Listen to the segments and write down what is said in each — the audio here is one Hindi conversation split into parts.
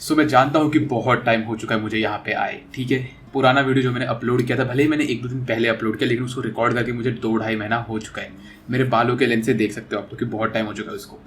सो मैं जानता हूँ कि बहुत टाइम हो चुका है मुझे यहाँ पे आए, ठीक है। पुराना वीडियो जो मैंने अपलोड किया था, भले ही मैंने 1-2 दिन पहले अपलोड किया, लेकिन उसको रिकॉर्ड करके मुझे 2-2.5 महीना हो चुका है। मेरे बालों के लेंस से देख सकते हो आप लोग कि बहुत टाइम हो चुका है उसको।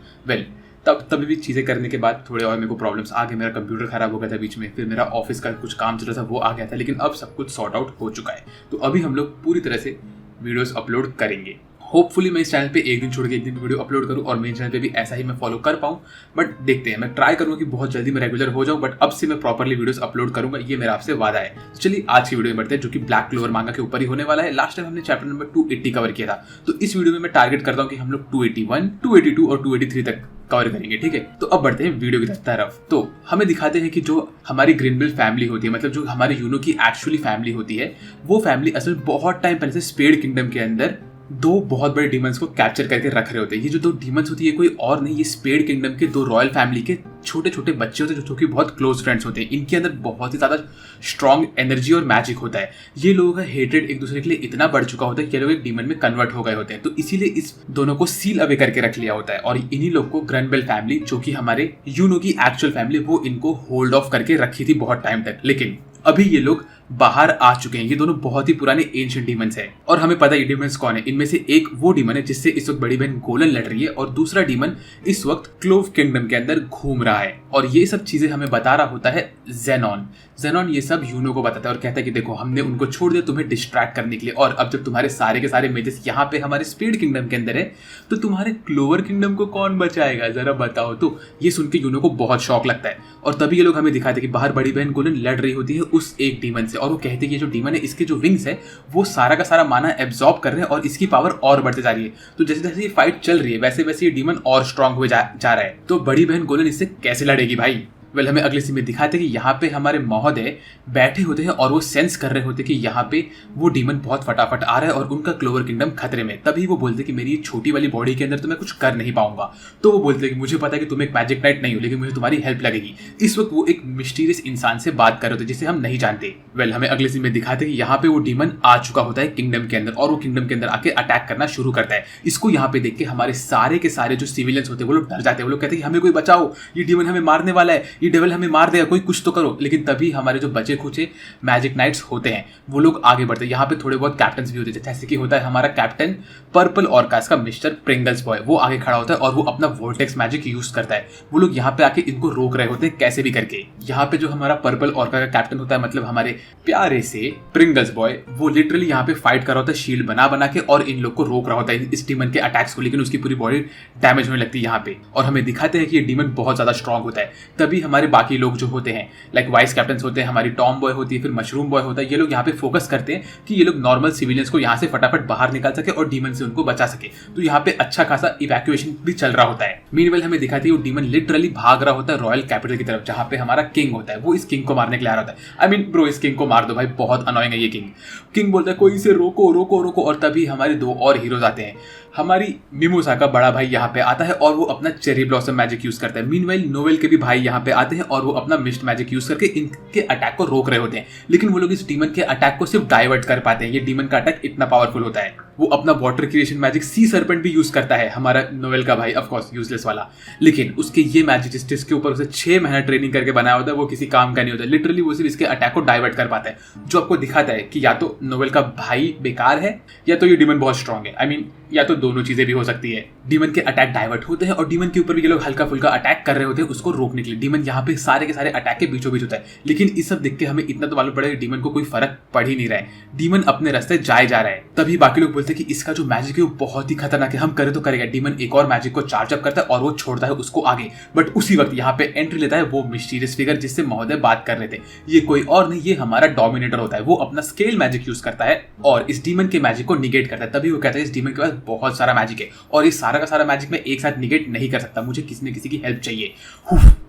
तभी भी चीज़ें करने के बाद थोड़े और मेरे को प्रॉब्लम्स आ गए। मेरा कंप्यूटर ख़राब हो गया था बीच में, फिर मेरा ऑफिस का कुछ काम चल रहा था वो आ गया था, लेकिन अब सब कुछ सॉर्ट आउट हो चुका है। तो अभी हम लोग पूरी तरह से वीडियोस अपलोड करेंगे। होपफुली मैं इस चैनल पे एक दिन छोड़ के एक दिन वीडियो अपलोड करूँ और मेन चैनल पे भी ऐसा ही मैं फॉलो कर पाऊँ। बट देखते हैं, मैं ट्राई करूँगा कि बहुत जल्दी मैं रेगुलर हो जाऊँ, बट अब से मैं प्रॉपरली वीडियोस अपलोड करूँगा, ये मेरा आपसे वादा है। तो चलिए आज की वीडियो में बढ़ते हैं, जो कि ब्लैक क्लोवर मांगा के ऊपर ही होने वाला है। लास्ट टाइम हमने चैप्टर नंबर 280 कवर किया था, तो इस वीडियो में मैं टारगेट करता हूँ कि हम लोग 281, 282 और 283 तक कवर करेंगे, ठीक है। तो अब बढ़ते हैं वीडियो की तरफ। तो हमें दिखाते हैं कि जो हमारी ग्रीनविल फैमिली होती है, मतलब जो हमारे यूनो की एक्चुअली फैमिली होती है, वो फैमिली असल में बहुत टाइम पहले से स्पेड किंगडम के अंदर 2 बहुत बड़े डीमंस को कैप्चर करके रख रहे होते हैं। ये जो 2 डीमंस होती है कोई और नहीं, ये स्पेड किंगडम के 2 रॉयल फैमिली के छोटे छोटे बच्चे होते हैं जो कि बहुत क्लोज फ्रेंड्स होते हैं। इनके अंदर बहुत ही ज़्यादा स्ट्रॉन्ग एनर्जी और मैजिक होता है। ये लोगों का हेट्रेड एक दूसरे के लिए इतना बढ़ चुका होता है कि ये लोग एक डीमन में कन्वर्ट हो गए होते हैं। तो इसीलिए इस दोनों को सील अवे करके रख लिया होता है, और इन्हीं लोग को ग्रेनबेल फैमिली, जो कि हमारे यूनो की एक्चुअल फैमिली, वो इनको होल्ड ऑफ करके रखी थी बहुत टाइम तक। लेकिन अभी ये लोग बाहर आ चुके हैं। ये दोनों बहुत ही पुराने एंशिएंट डीमंस हैं, और हमें पता है ये डीमंस कौन है। इनमें से एक वो डीमन है जिससे इस वक्त बड़ी बहन गोलन लड़ रही है, और दूसरा डीमन इस वक्त क्लोव किंगडम के अंदर घूम रहा है। और ये सब चीजें हमें बता रहा होता है ज़ेनॉन। ज़ेनॉन ये सब यूनो को बताता है और कहता है कि देखो, हमने उनको छोड़ दिया तुम्हें डिस्ट्रैक्ट करने के लिए, और अब जब तुम्हारे सारे के सारे मेजेस यहाँ पे हमारे स्पीड किंगडम के अंदर है, तो तुम्हारे क्लोवर किंगडम को कौन बचाएगा, जरा बताओ। तो ये सुन के यूनो को बहुत शौक लगता है, और तभी ये लोग हमें दिखाते हैं कि बाहर बड़ी बहन गोलन लड़ रही होती है उस एक डीमन से, और वो कहते हैं कि जो डीमन है, इसके जो विंग्स है वो सारा का सारा माना एब्जॉर्ब कर रहे हैं और इसकी पावर और बढ़ते जा रही है। तो जैसे जैसे ये फाइट चल रही है, वैसे वैसे ये डीमन और स्ट्रांग हुए जा रहा है। तो बड़ी बहन गोलन इससे कैसे लड़ेगी भाई। वेल, हमें अगले सीन में दिखाते हैं कि यहाँ पे हमारे महोदय बैठे होते हैं और वो सेंस कर रहे होते हैं कि यहाँ पे वो डीमन बहुत फटाफट आ रहा है और उनका क्लोवर किंगडम खतरे में। तभी वो बोलते हैं कि मेरी छोटी वाली बॉडी के अंदर तो मैं कुछ कर नहीं पाऊंगा। तो वो बोलते हैं कि मुझे पता है कि तुम एक मैजिक नाइट नहीं हो, लेकिन मुझे तुम्हारी हेल्प लगेगी। इस वक्त वो एक मिस्टीरियस इंसान से बात कर रहे होते जिसे हम नहीं जानते। वेल, हमें अगले सीन में दिखाते हैं कि यहाँ पे वो डीमन आ चुका होता है किंगडम के अंदर, और वो किंगडम के अंदर आके अटैक करना शुरू करता है। इसको यहाँ पे देख के हमारे सारे के सारे जो सिविलियंस होते हैं वो लोग डर जाते हैं। वो लोग कहते हैं कि हमें कोई बचाओ, ये डीमन हमें मारने वाला है, ये डेविल हमें मार देगा, कोई कुछ तो करो। लेकिन तभी हमारे जो बचे खुचे मैजिक नाइट्स होते हैं वो लोग आगे बढ़ते हैं। यहाँ पे थोड़े बहुत कैप्टन्स भी होते हैं, जैसे कि होता है हमारा कैप्टन पर्पल ऑर्कास का मिस्टर प्रिंगल्स बॉय। वो आगे खड़ा होता है और वो अपना वोल्टेक्स मैजिक यूज करता है। वो लोग यहाँ पे आके इनको रोक रहे होते हैं कैसे भी करके। यहाँ पे जो हमारा पर्पल ऑर्का का कैप्टन होता है, मतलब हमारे प्यारे से प्रिंगल्स बॉय, वो लिटरली यहाँ पे फाइट कर रहा होता है शील्ड बना बना के, और इन लोग को रोक रहा होता है इस डीमन के अटैक्स को। लेकिन उसकी पूरी बॉडी डैमेज होने लगती है यहाँ पे, और हमें दिखाते हैं कि ये डीमन बहुत ज्यादा स्ट्रांग होता है। तभी हमारे बाकी लोग जो होते हैं, लाइक वाइस कैप्टन होते हैं, हमारी टॉम बॉय होती है, फिर मशरूम बॉय होता है, ये लोग यहाँ पे फोकस करते हैं कि ये लोग नॉर्मल सिविलियंस को यहाँ से फटाफट बाहर निकाल सके और डीमन से उनको बचा सके। तो यहाँ पे अच्छा खासा इवैक्यूएशन भी चल रहा होता है। मीनवेल हमें दिखाती है वो डीमन लिटरली भाग रहा होता है रॉयल कैपिटल की तरफ, जहाँ पे हमारा किंग होता है। वो इस किंग को मारने के लिए आ रहा होता है। आई मीन ब्रो, इस किंग को मार दो भाई, बहुत अनोइंग है ये किंग। किंग बोलता है कोई इसे रोको रोको रोको, और तभी हमारे 2 और हीरोज आते हैं। हमारी मिमोसा का बड़ा भाई यहाँ पे आता है और वो अपना चेरी ब्लॉसम मैजिक यूज करता है। मीनवाइल नोवेल के भी भाई यहाँ पे आते हैं और वो अपना मिस्ट मैजिक यूज करके इनके अटैक को रोक रहे होते हैं। लेकिन वो लोग इस डीमन के अटैक को सिर्फ डाइवर्ट कर पाते हैं। ये डीमन का अटैक इतना पावरफुल होता है। वो अपना वाटर क्रिएशन मैजिक सी सर्पेंट भी यूज करता है, हमारा नोवेल का भाई, ऑफ कोर्स यूजलेस वाला। लेकिन उसके ये मैजिक जिसके ऊपर उसे 6 महीना ट्रेनिंग करके बनाया होता है, वो किसी काम का नहीं होता। लिटरली वो सिर्फ इसके अटैक को डाइवर्ट कर पाता है, जो आपको दिखाता है कि या तो नोवेल का भाई बेकार है, या तो ये डीमन बहुत स्ट्रांग है। आई मीन या तो दोनों चीजें भी हो सकती है। डीमन के अटैक डाइवर्ट होते हैं और डीमन के ऊपर भी ये लोग हल्का फुल्का अटैक कर रहे होते हैं उसको रोकने के लिए। डीमन यहाँ पे सारे के सारे अटैक के बीचों बीच होता है। लेकिन इस सब देख के हमें इतना तो मालूम पड़ेगा कि डीमन को कोई फर्क पड़ ही नहीं रहा है, डीमन अपने रास्ते जाए जा रहा है। तभी बाकी लोग बोलते हैं कि इसका जो मैजिक है वो बहुत ही खतरनाक है, हम करे तो करेगा। डीमन एक और मैजिक को चार्ज अप करता है और वो छोड़ता है उसको आगे। बट उसी वक्त यहाँ पे एंट्री लेता है वो मिस्टीरियस फिगर जिससे महोदय बात कर रहे थे। ये कोई और नहीं, ये हमारा डोमिनेटर होता है। वो अपना स्केल मैजिक यूज करता है और इस डीमन के मैजिक को निगेट करता है। तभी वो कहता है इस डीमन के पास बहुत सारा मैजिक है और ये सारा का सारा मैजिक मैं एक साथ निगेट नहीं कर सकता, मुझे किसी न किसी की हेल्प चाहिए।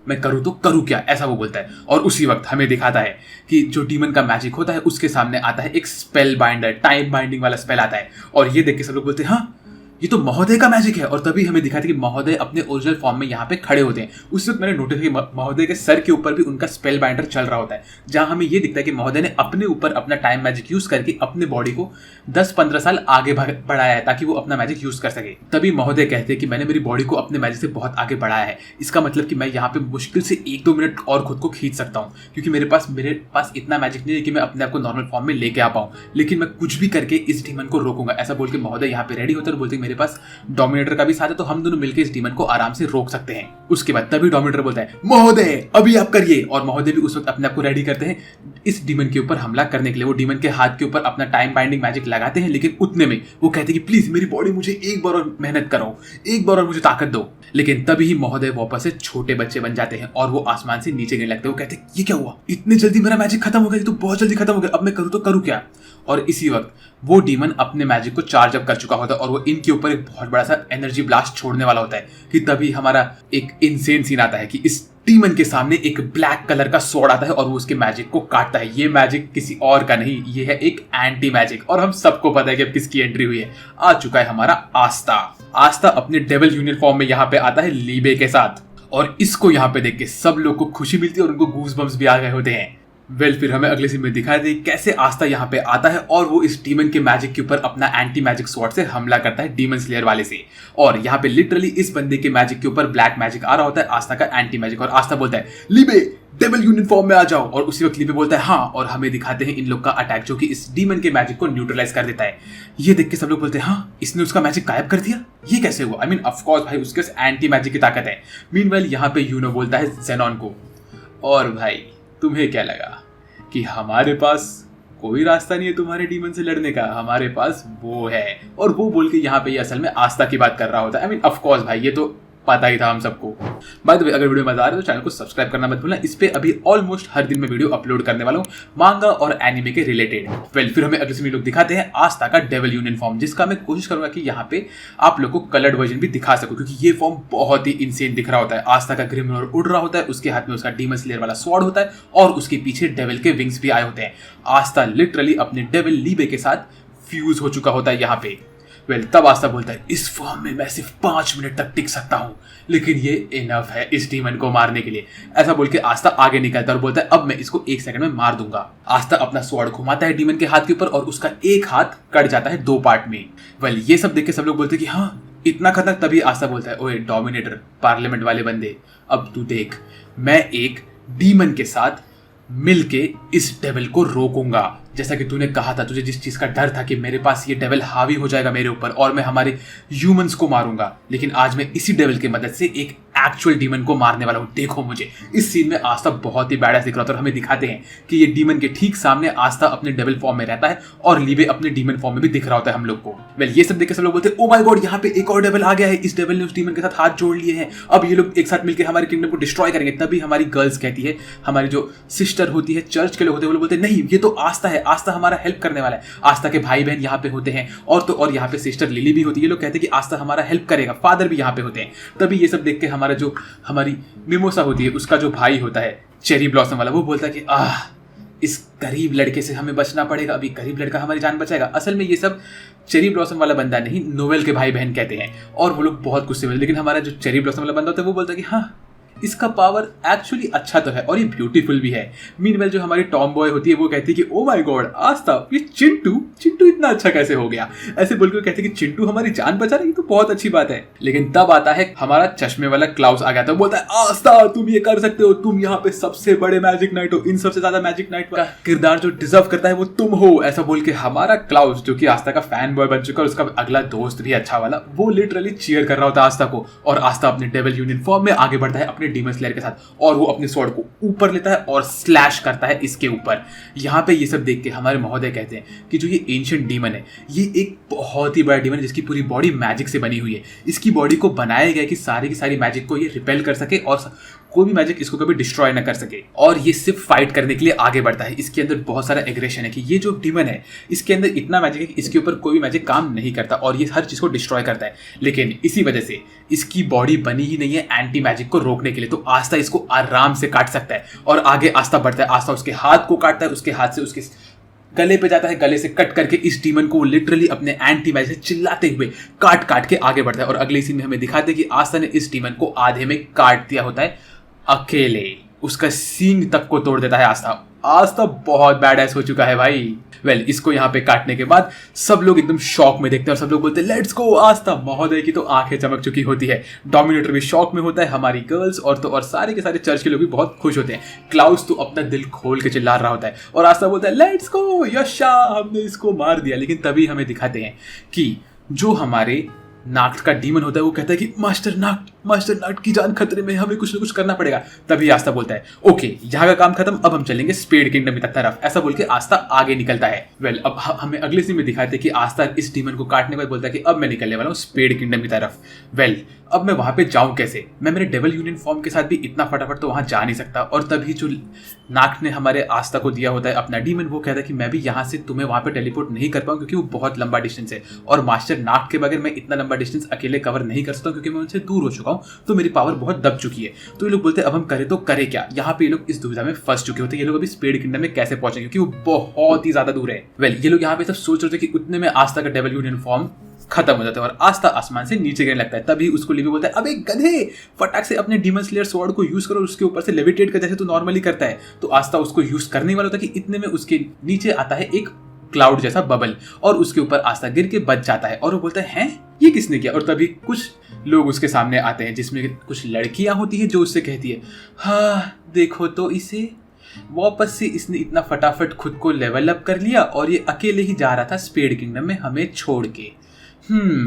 मैं करूँ तो करूँ क्या, ऐसा वो बोलता है। और उसी वक्त हमें दिखाता है कि जो डीमन का मैजिक होता है उसके सामने आता है एक स्पेल बाइंडर, टाइम बाइंडिंग वाला स्पेल आता है। और ये देख के सब लोग बोलते हैं हाँ ये तो महोदय का मैजिक है। और तभी हमें दिखाते कि महोदय अपने ओरिजिनल फॉर्म में यहाँ पे खड़े होते हैं। उस वक्त मैंने नोटिस किया महोदय के सर के ऊपर भी उनका स्पेल बाइंडर चल रहा होता है, जहां हमें ये दिखता है कि महोदय ने अपने ऊपर अपना टाइम मैजिक यूज करके अपने बॉडी को 10-15 साल आगे बढ़ाया है ताकि वो अपना मैजिक यूज कर सके। तभी महोदय कहते हैं कि मैंने मेरी बॉडी को अपने मैजिक से बहुत आगे बढ़ाया है, इसका मतलब कि मैं यहाँ पे मुश्किल से 1-2 मिनट और खुद को खींच सकता हूँ, क्योंकि मेरे पास इतना मैजिक नहीं है कि मैं अपने आप को नॉर्मल फॉर्म में लेके आ पाऊँ, लेकिन मैं कुछ भी करके इस डीमन को रोकूंगा। ऐसा बोल के महोदय यहाँ पे रेडी होते हैं और बोलते हैं मेरे पास डोमिनेटर का भी साथ है, तो हम दोनों मिलकर इस डीमन को आराम से रोक सकते हैं। उसके बाद तभी डोमिनेटर बोलता है महोदय अभी आप करिए, और महोदय भी उस वक्त अपने आप को रेडी करते हैं इस डीमन के ऊपर हमला करने के लिए। वो डीमन के हाथ के ऊपर अपना टाइम बाइंडिंग मैजिक लगाते हैं, लेकिन उतने में वो कहते हैं कि प्लीज मेरी बॉडी मुझे एक बार और मेहनत करो, एक बार और मुझे ताकत दो। लेकिन तभी ही महोदय वापस से छोटे बच्चे बन जाते हैं और वो आसमान से नीचे गिरने लगते हैं। वो कहते हैं ये क्या हुआ, इतने जल्दी मेरा मैजिक खत्म हो गया, ये तो बहुत जल्दी खत्म हो गया, अब मैं करूँ तो करूँ क्या। और इसी वक्त वो डीमन अपने मैजिक को चार्ज अप कर चुका होता है और वो इनके ऊपर एक बहुत बड़ा सा एनर्जी ब्लास्ट छोड़ने वाला होता है कि तभी हमारा एक इनसेन सीन आता है कि इस डीमन के सामने एक ब्लैक कलर का स्वॉर्ड आता है और वो उसके मैजिक को काटता है। ये मैजिक किसी और का नहीं, ये है एक एंटी मैजिक। और हम सबको पता है कि अब किसकी एंट्री हुई है, आ चुका है हमारा आस्था। आस्था अपने डेविल यूनियन फॉर्म में यहाँ पे आता है लीबे के साथ, और इसको यहाँ पे देख के सब लोग को खुशी मिलती है और उनको गूज बम्स भी आ गए होते हैं। फिर हमें अगले सीन में दिखाई दे कैसे आस्था यहाँ पे आता है और वो इस डीमन के मैजिक के ऊपर अपना एंटी मैजिक स्वॉर्ड से हमला करता है डीमन स्लेयर वाले से। और यहाँ पे लिटरली इस बंदे के मैजिक के ऊपर ब्लैक मैजिक आ रहा होता है, आस्था का एंटी मैजिक, और आस्था बोलता है लीबे डेविल यूनियन फॉर्म में आ जाओ। और उसी वक्त लीबे बोलता है हाँ, और हमें दिखाते हैं इन लोग का अटैक जो कि इस डीमन के मैजिक को न्यूट्रलाइज कर देता है। ये देख के सब लोग बोलते हैं हाँ, इसने उसका मैजिक गायब कर दिया, ये कैसे हुआ। आई मीन ऑफ कोर्स भाई उसके एंटी मैजिक की ताकत है। मीनवाइल यहाँ पे यूनो बोलता है ज़ेनॉन को, और भाई तुम्हें क्या लगा कि हमारे पास कोई रास्ता नहीं है तुम्हारे डीमन से लड़ने का, हमारे पास वो है। और वो बोल के यहाँ पे ये असल में आस्था की बात कर रहा होता है। आई मीन ऑफ कोर्स भाई ये तो पता ही था हम सबको। बाय द वे अगर वीडियो मजा आ रहा है तो चैनल को सब्सक्राइब करना मत भूलना। इस पे अभी ऑलमोस्ट हर दिन मैं वीडियो अपलोड करने वाला हूँ मांगा और एनिमे के रिलेटेड। फिर हमें अगले सीन लोग दिखाते हैं आस्था का डेविल यूनियन फॉर्म, जिसका मैं कोशिश करूंगा कि यहाँ पे आप लोग को कलर्ड वर्जन भी दिखा सकूं, क्योंकि ये फॉर्म बहुत ही इंसेन दिख रहा होता है। आस्था का ग्रिमनोर उड़ रहा होता है, उसके हाथ में उसका डीमन स्लेयर वाला स्वॉर्ड होता है और उसके पीछे डेविल के विंग्स भी आए होते हैं। आस्था लिटरली अपने डेविल लीबे के साथ फ्यूज हो चुका होता है यहाँ पे। तब आस्था बोलता है इस फॉर्म में मैं सिर्फ 5 मिनट तक टिक सकता हूं, लेकिन ये इनफ है इस डीमन को मारने के लिए। ऐसा बोल के आस्था आगे निकलता है और बोलता है अब मैं इसको 1 सेकंड में मार दूंगा। आस्था अपना स्वॉर्ड घुमाता है डीमन के हाथ के ऊपर और उसका एक हाथ कट जाता है 2 पार्ट में। ये सब देख के सब लोग बोलते हैं कि हाँ इतना खतरनाक। तभी आस्था बोलता है ओए डोमिनेटर पार्लियामेंट वाले बंदे, अब तू देख मैं एक डीमन के साथ मिलके इस डेविल को रोकूंगा। जैसा कि तूने कहा था, तुझे जिस चीज का डर था कि मेरे पास ये डेविल हावी हो जाएगा मेरे ऊपर और मैं हमारे ह्यूमंस को मारूंगा, लेकिन आज मैं इसी डेविल की मदद से एक एक्चुअल डीमन को मारने वाला हूं। देखो मुझे। इस सीन में आस्था बहुत ही बैडअस दिख रहा था और हमें दिखाते हैं कि ये डीमन के ठीक सामने आस्था अपने डेविल फॉर्म में रहता है और लीबे अपने डीमन फॉर्म में भी दिख रहा होता है हम लोग को। ये सब देख के सब लोग बोलते हैं ओ माय गॉड यहाँ पे एक और डेविल आ गया है, इस डेविल ने उस डीमन के साथ हाथ जोड़ लिए हैं, अब ये लोग एक साथ मिलकर हमारे किंगडम को डिस्ट्रॉय करेंगे। तभी हमारी गर्ल्स कहती है, हमारी जो सिस्टर होती है, चर्च के लोग होते हैं, वो लोग बोलते हैं नहीं ये तो आस्था है, आस्था हमारा हेल्प करने वाला है। आस्था के भाई बहन यहाँ पे होते हैं और यहाँ पे सिस्टर लिली भी होती है। ये लोग कहते हैं कि आस्था हमारा हेल्प करेगा, फादर भी यहाँ पे होते हैं। तभी ये सब देख के हमारी मिमोसा होती है, उसका जो भाई होता है चेरी ब्लॉसम वाला, वो बोलता है कि इस गरीब लड़के से हमें बचना पड़ेगा, अभी गरीब लड़का हमारी जान बचाएगा। असल में ये सब चेरी ब्लॉसम वाला बंदा नहीं, नोवेल के भाई बहन कहते हैं और वो लोग बहुत गुस्से में। लेकिन हमारा जो चेरी ब्लॉसम वाला बंदा होता है वो बोलता है कि हाँ इसका पावर एक्चुअली अच्छा तो है और ये ब्यूटीफुल भी है। मीनवेल जो हमारी टॉम बॉय होती है वो कहती है कि ओ माय गॉड आस्था ये चिंटू इतना अच्छा कैसे हो गया। ऐसे बोल के कहती है कि चिंटू हमारी जान बचा रही, तो बहुत अच्छी बात है। लेकिन तब आता है हमारा चश्मे वाला क्लाउस आ गया था, बोलता है आस्था तुम ये कर सकते हो, तुम यहाँ पे सबसे बड़े मैजिक नाइट हो, इन सबसे ज्यादा मैजिक नाइट का किरदार जो डिजर्व करता है वो तुम हो। ऐसा बोल के हमारा क्लाउस जो कि आस्था का फैन बॉय बन चुका है, उसका अगला दोस्त भी अच्छा वाला, वो लिटरली चीयर कर रहा होता है आस्था को। और आस्था अपने डेविल यूनियन फॉर्म में आगे बढ़ता है अपने डीमन स्लेयर के साथ और वो अपने स्वॉर्ड को ऊपर लेता है और स्लैश करता है इसके ऊपर। यहाँ पे ये सब देख के हमारे महोदय कहते हैं कि जो ये एंशिएंट डीमन है ये एक बहुत ही बड़ा डीमन है जिसकी पूरी बॉडी मैजिक से बनी हुई है। इसकी बॉडी को बनाया गया कि सारी की सारी मैजिक को ये रिपेल कर सके और कोई भी मैजिक इसको कभी डिस्ट्रॉय ना कर सके। और ये सिर्फ फाइट करने के लिए आगे बढ़ता है। इसके अंदर बहुत सारा एग्रेशन है कि ये जो डीमन है इसके अंदर इतना मैजिक है कि इसके ऊपर कोई भी मैजिक काम नहीं करता और ये हर चीज को डिस्ट्रॉय करता है। लेकिन इसी वजह से इसकी बॉडी बनी ही नहीं है एंटी मैजिक को रोकने के लिए, तो आस्था इसको आराम से काट सकता है और आगे आस्था बढ़ता है। आस्था उसके हाथ को काटता है, उसके हाथ से उसके गले पे जाता है, गले से कट करके इस डीमन को लिटरली अपने एंटी मैजिक से चिल्लाते हुए काट काट के आगे बढ़ता है। और अगले सीन में हमें दिखाते हैं कि आस्था ने इस डीमन को आधे में काट दिया होता है अकेले, उसका सींग तक को तोड़ देता है आस्था। आस्था बहुत बैडएस हो चुका है भाई। इसको यहाँ पे काटने के बाद सब लोग एकदम शॉक में देखते हैं और सब लोग बोलते हैं लेट्स गो। आस्था महोदय की तो आंखें चमक चुकी होती है, डोमिनेटर भी शॉक में होता है, हमारी गर्ल्स और सारे के सारे चर्च के लोग भी बहुत खुश होते हैं। क्लाउड्स तो अपना दिल खोल के चिल्ला रहा होता है और आस्था बोलता है लेट्स गो यशा, हमने इसको मार दिया। लेकिन तभी हमें दिखाते हैं कि जो हमारे नाग का डीमन होता है वो कहता है कि मास्टर नाग की जान खतरे में, हमें कुछ ना कुछ करना पड़ेगा। तभी आस्था बोलता है ओके, यहाँ का काम खत्म, अब हम चलेंगे स्पेड किंगडम की तरफ। ऐसा बोल के आस्था आगे निकलता है। अब हमें अगले सीन में दिखाते हैं कि आस्था इस डीमन को काटने के बाद बोलता है कि अब मैं निकलने वाला हूँ स्पेड किंगडम की तरफ। अब मैं वहां पे जाऊं कैसे? मैं मेरे डेविल यूनियन फॉर्म के साथ भी इतना फटाफट तो वहां जा नहीं सकता। और तभी जो नाग ने हमारे आस्था को दिया होता है अपना डीमन, वो कहता है कि मैं भी यहाँ से तुम्हें वहां पे टेलीपोर्ट नहीं कर पाऊँ क्योंकि वो बहुत लंबा डिस्टेंस है और मास्टर नाग के बगैर मैं इतना लंबा डिस्टेंस अकेले कवर नहीं कर सकता क्योंकि मैं उनसे दूर हो चुका हूँ, तो मेरी पावर बहुत दब चुकी है। तो ये लोग बोलते हैं अब हम करें तो करें क्या? यहाँ पे ये लोग इस दुविधा में फंस चुके होते हैं, ये लोग अभी स्पेड किंगडम में कैसे पहुंचेंगे क्योंकि वो बहुत ही ज्यादा दूर है। ये लोग यहाँ पे सब सोच रहे थे कि उतने में आस्था का डेविल यूनियन फॉर्म खत्म हो जाता है और आस्था आसमान से नीचे गिरने लगता है। तभी उसको लिवी बोलता है अबे गधे, फटाक से अपने डीमन स्लेयर स्वॉर्ड को यूज करो, उसके ऊपर से लेविटेट कर जैसे तू नॉर्मली करता है। तो आस्था उसको यूज करने वाला होता है कि इतने में उसके नीचे आता है एक क्लाउड जैसा बबल और उसके ऊपर आस्था गिर के बच जाता है। और वो बोलता है ये किसने किया? और तभी कुछ लोग उसके सामने आते हैं जिसमें कुछ लड़कियां होती है जो उससे कहती है हाँ देखो तो इसे, वापस से इसने इतना फटाफट खुद को लेवल अप कर लिया और ये अकेले ही जा रहा था स्पेड किंगडम में हमें छोड़ के।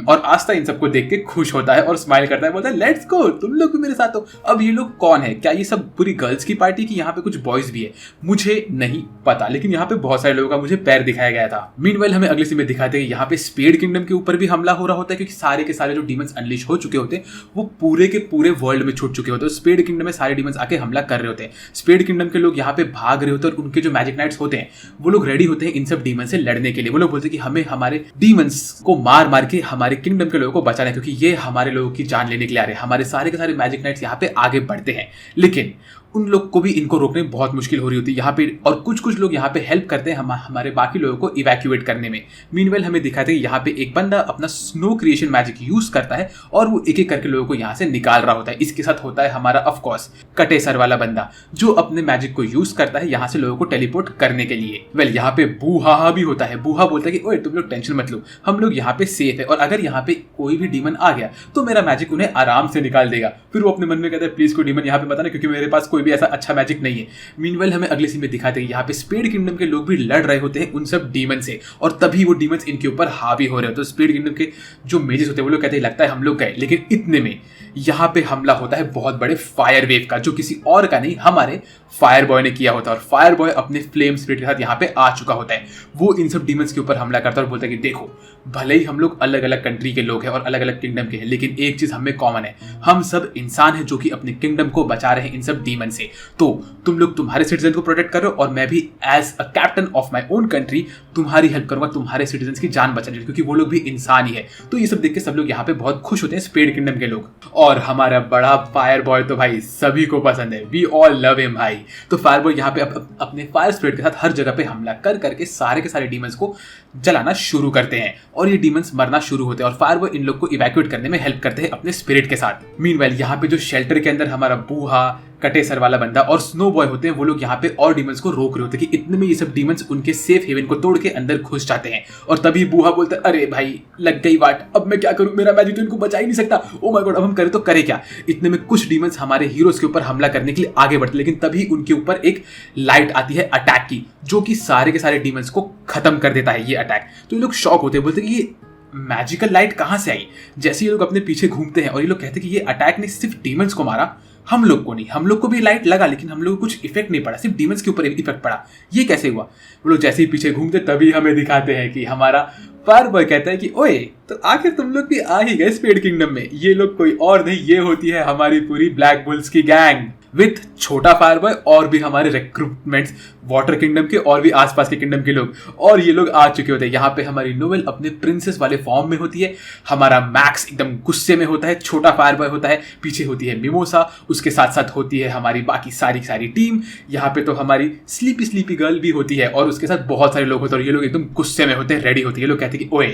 और आस्था इन सबको देख के खुश होता है और स्माइल करता है, बोलता है लेट्स गो, तुम लोग भी मेरे साथ हो। अब ये लोग कौन है? क्या ये सब पूरी गर्ल्स की पार्टी की? यहाँ पे कुछ बॉयज भी है, मुझे नहीं पता, लेकिन यहाँ पे बहुत सारे लोगों का मुझे पैर दिखाया गया था। मीनवाइल हमें अगले सीन में दिखाते हैं यहाँ पे स्पेड किंगडम के ऊपर भी हमला हो रहा होता है क्योंकि सारे के सारे जो डीमंस अनलिश हो चुके होते हैं वो पूरे के पूरे वर्ल्ड में छूट चुके होते हैं। स्पेड किंगडम में सारे डीमंस आके हमला कर रहे होते हैं। स्पेड किंगडम के लोग यहाँ पे भाग रहे होते हैं और उनके जो मैजिक नाइट्स होते हैं वो लोग रेडी होते हैं इन सब डीमन से लड़ने के लिए। वो लोग बोलते हैं कि हमें हमारे डीमंस को मार मार के हमारे किंगडम के लोगों को बचाना है क्योंकि ये हमारे लोगों की जान लेने के लिए आ रहे हैं। हमारे सारे के सारे मैजिक नाइट्स यहाँ पे आगे बढ़ते हैं लेकिन उन लोग को भी इनको रोकने में बहुत मुश्किल हो रही होती है यहाँ पे। और कुछ लोग यहाँ पे हेल्प करते हैं हमारे बाकी लोगों को इवैक्यूएट करने में। मीनवेल हमें दिखाते हैं यहाँ पे एक बंदा अपना स्नो क्रिएशन मैजिक यूज करता है और वो एक एक करके लोगों को यहाँ से निकाल रहा होता है। इसके साथ होता है हमारा ऑफकोर्स कटे सर वाला बंदा जो अपने मैजिक को यूज करता है यहाँ से लोगों को टेलीपोर्ट करने के लिए। यहाँ पे बूहा भी होता है। बूहा बोलता है कि ओए तुम लोग टेंशन मत लो, हम लोग यहाँ पे सेफ है और अगर यहाँ पे कोई भी डीमन आ गया तो मेरा मैजिक उन्हें आराम से निकाल देगा। फिर वो अपने मन में कहता है प्लीज कोई डीमन यहाँ पे बताना क्योंकि मेरे पास कोई भी ऐसा अच्छा मैजिक नहीं है। मीनवेल हमें अगले सीन में दिखाते हैं यहाँ पे स्पेड किंगडम के लोग भी लड़ रहे होते हैं उन सब डीमन से और तभी वो डीमंस इनके ऊपर हावी हो रहे होते हैं। तो स्पेड किंगडम के जो मेजेस होते हैं वो लोग कहते हैं लगता है हम लोग गए, लेकिन इतने में यहाँ पे हमला होता है बहुत बड़े फायर वेव का जो किसी और का नहीं हमारे फायर बॉय ने किया होता है। और फायर बॉय अपने फ्लेम स्पिरिट के साथ यहाँ पे आ चुका होता है। वो इन सब डीमंस के ऊपर हमला करता है और बोलता है कि देखो भले ही हम लोग अलग अलग कंट्री के लोग हैं और अलग अलग किंगडम के हैं लेकिन एक चीज हमें कॉमन है, हम सब इंसान हैं जो कि अपने किंगडम को बचा रहे हैं इन सब डीमन से। तो तुम लोग तुम्हारे सिटीजन को प्रोटेक्ट करो और मैं भी as a captain of my own country तुम्हारी हेल्प करूंगा तुम्हारे सिटीजन की जान बचाने के, क्योंकि वो लोग भी इंसान ही है। तो ये सब देख के सब लोग यहाँ पे बहुत खुश होते हैं स्पेड किंगडम के लोग। और हमारा बड़ा फायर बॉय तो भाई सभी को पसंद है, वी ऑल लव हिम भाई। तो फायर बॉय यहाँ पे अपने फायर स्पिरिट के साथ हर जगह पे हमला करके सारे के सारे डीमंस को जलाना शुरू करते हैं और ये डीमंस मरना शुरू होते हैं और फायर बॉय इन लोग को इवैक्यूएट करने में हेल्प करते हैं अपने स्पिरिट के साथ। मीनवाइल यहाँ पे जो शेल्टर के अंदर हमारा बूहा कटे सर वाला बंदा और स्नो बॉय होते हैं वो लोग यहाँ पे और डीमंस को रोक रहे होते हैं कि इतने में ये सब डीमंस उनके सेफ हेवन को तोड़ के अंदर घुस जाते हैं। और तभी बूहा बोलता है अरे भाई लग गई वाट, अब मैं क्या करूं, मेरा मैजिक तो इनको बचा ही नहीं सकता, ओ माय गॉड अब हम करें तो करें क्या। इतने में कुछ डीमंस हमारे हीरोज के ऊपर हमला करने के लिए आगे बढ़ते लेकिन तभी उनके ऊपर एक लाइट आती है अटैक की जो कि सारे के सारे डीमंस को खत्म कर देता है ये अटैक। तो ये लोग शॉक होते हैं, बोलते हैं कि ये मैजिकल लाइट कहां से आई। जैसे ये लोग अपने पीछे घूमते हैं और ये लोग कहते हैं कि ये अटैक ने सिर्फ डीमंस को मारा, हम लोग को नहीं। हम लोग को भी लाइट लगा लेकिन हम लोग को कुछ इफेक्ट नहीं पड़ा, सिर्फ डीमंस के ऊपर इफेक्ट पड़ा, ये कैसे हुआ। वो लोग जैसे ही पीछे घूमते तभी हमें दिखाते हैं कि हमारा फायर बॉय कहता है कि ओए तो आखिर तुम लोग भी आ ही गए स्पेड किंगडम में। ये लोग कोई और नहीं, ये होती है हमारी पूरी ब्लैक बुल्स की गैंग विथ छोटा फायर बॉय और भी हमारे रिक्रूटमेंट्स वाटर किंगडम के और भी आसपास के किंगडम के लोग। और ये लोग आ चुके होते हैं। यहाँ पे हमारी नोवेल अपने प्रिंसेस वाले फॉर्म में होती है, हमारा मैक्स एकदम गुस्से में होता है, छोटा फायर बॉय होता है, पीछे होती है मिमोसा, उसके साथ साथ होती है हमारी बाकी सारी टीम। यहाँ पे तो हमारी स्लीपी गर्ल भी होती है और उसके साथ बहुत सारे लोग होते हैं और ये लोग एकदम गुस्से में होते हैं, रेडी होते हैं। ये लोग कहते हैं कि ओए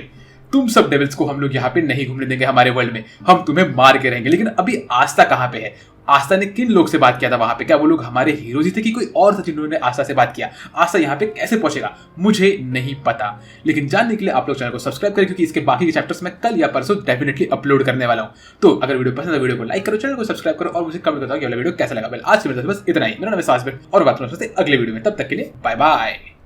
तुम सब डेविल्स को हम लोग यहाँ पे नहीं घूमने देंगे हमारे वर्ल्ड में, हम तुम्हें मार के रहेंगे। लेकिन अभी आस्था कहाँ पे है? आस्था ने किन लोग से बात किया था वहां पे? क्या वो लोग हमारे हीरोज ही थे कि कोई और था जिन्होंने आस्था से बात किया? आस्था यहाँ पे कैसे पहुंचेगा मुझे नहीं पता, लेकिन जानने के लिए आप लोग चैनल को सब्सक्राइब करें क्योंकि इसके बाकी के चैप्टर्स मैं कल या परसों डेफिनेटली अपलोड करने वाला हूं। तो अगर वीडियो पसंद है वीडियो को लाइक करो, चैनल को सब्सक्राइब करो और मुझे कमेंट बताओ कि वाला वीडियो कैसा लगा। आज की वीडियो बस इतना ही। मेरा नाम है सासबिर और बात करते हैं अगले वीडियो में। तब तक के लिए बाय बाय।